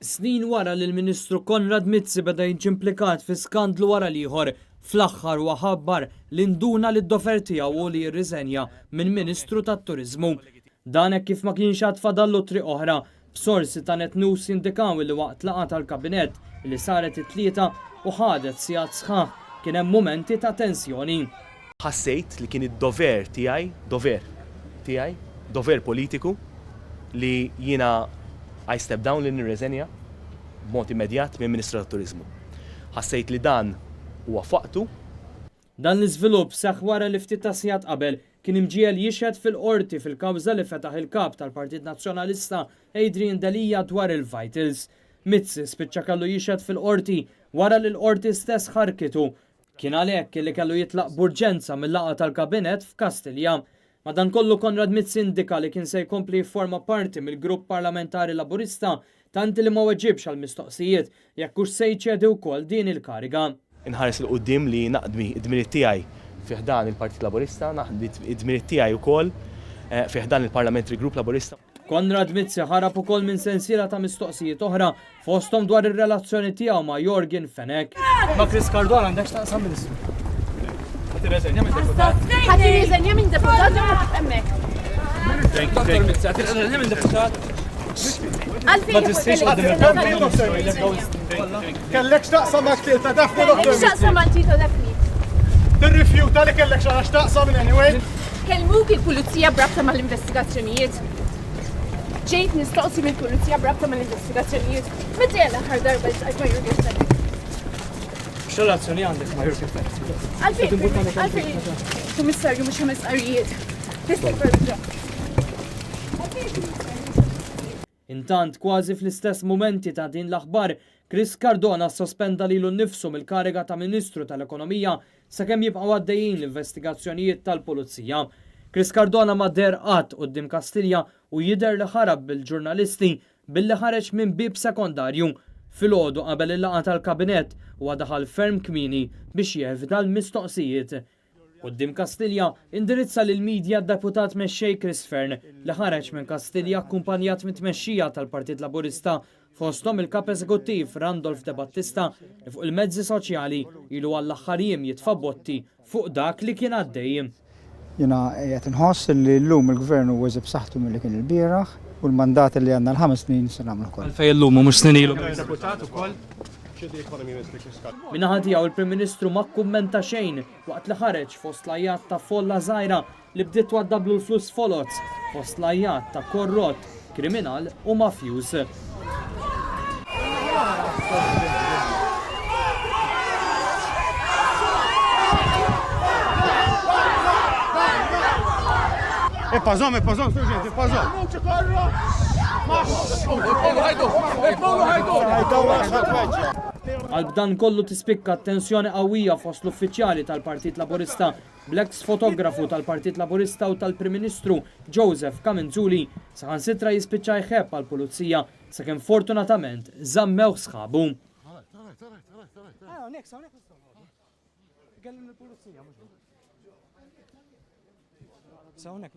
Snin wara li l-Ministru Konrad Mizzi beda jiġi implikat fi skandlu wara liħor fl-aħħar ħabbar li nduna lid-dofer tiegħu u li jirriżenja minn Ministru tat-Turiżmu. Dan hekk kif ma kienx għad fadallu triq oħra, b'sorsi ta' net news indikaw li waqt laqgħa tal-Kabinett li saret it-tlieta u ħadet sigħat sħaħ kien hemm mumenti ta' tensjoni. Ħassejt li kien id-dover tiegħi, dover politiku li jiena I step down li nirreżenja b'mod immedjat minn Ministru tat-Turiżmu. Ħassejt li dan huwa faqtu. Dan l-iżvilupp seħħ wara li ftit ta' sigħat qabel kien imġiel jixhed fil-qorti fil-kawża li fetaħ il-kap tal-Partit Nazzjonalista Adrian Dalija dwar il-Vitals. Mizzi spiċċa kellu jixhed fil-qorti wara li l-qorti stess ħarkitu. Kien għalhekk li kellu jitlaq b'urġenza mill-laqgħa tal-Kabinett f'Kastilja. Madankollu Konrad Mizzi indika li kien se jkompli jforma parti mill-Grupp Parlamentari Laburista tant li ma weġibx għall-mistoqsijiet jekk hux se jċedi wkoll din il-kariga. Inħares il qudiem li naqdmi id-dmiriet tiegħi fih dan il-Partit Laburista, naqdi id-dmiriet tiegħi wkoll fih dan il-Parliamentary Group Laburista. Konrad Mizzi ħarab ukoll minn sensiela ta' mistoqsijiet oħra fosthom dwar ir-relazzjoni tiegħu ma' Jorgen Fenek. Ma' Chris Cardona għandek taqsam Ministru. Ħadd jirriżenja minn deputat jew ma hemmhekk. Minn deputat. Ma tistix Kellek x'taqsam ma' ktil ta' Daphne Doktor. X'taqsam mal Tito Daphne. Tirrifjuta li kellek xi x'taqsam anyway. Kellmuk il-pulizija brabta mal-investigazzjonijiet. Ġejt nistoqsi mill-pulizija brabta mal-investigazzjonijiet. Meta l-aħħar darba l-tqajt ma' Jurgen Fenek. X'relazzjoni għandek ma' Jurgen Fenek? Għalfejn, kummissarju mhux ħames qarijiet. Tistek verġa'. Intant kważi fl-istess momenti ta' din l-aħbar, Chris Cardona sospenda lilu nnifsu mill-kariga ta' Ministru tal-Ekonomija sakemm jibqgħu għaddejjin l-investigazzjonijiet tal-Pulizija. Chris Cardona ma der qatt quddiem Kastilja u jidher li ħarab bil-ġurnalisti billi ħareġ minn bib sekondarju filgħodu qabel il-laqgħa tal-Kabinett u daħal ferm kmieni biex jevita l-mistoqsijiet. Quddiem Kastilja indirizza lill-medja d-deputat mexxej Chris Fern li ħareġ minn Kastilja akkumpanjat mit-tmexxija tal-Partit Laburista fosthom il-kap eżekuttiv Randolph De Battista li fuq il-mezzi soċjali ilu għall-aħħar jiem jitfa' botti fuq dak li kien għaddej. Jena qed inħoss li llum il-Gvern huwa eżib b'saħħtu milli kien il-bieraħ u l-mandat li għandna l-5 snin se nagħmlu wkoll. Għalfejn illum u mhux snin ilu. Minnaħa tiegħu il-Prim Ministru ma kummenta xejn waqt li ħareġ fost lajjat ta' folla żgħira li bdiet twaddablu l-flus folots fost lajjat ta' korrott, kriminal u mafjuż. Eppazom, surġenti, eppazom. Għal-bdan kollu tispikka attenzjoni qawwija fost l-uffiċjali tal-Partit Laburista bl-ex fotografu tal-Partit Laburista u tal-Prim Ministru Joseph Kamenzuli saħansitra jispiċċa jħebb għall-Pulizija sakemm fortunatament żammew sħabu. Sawnek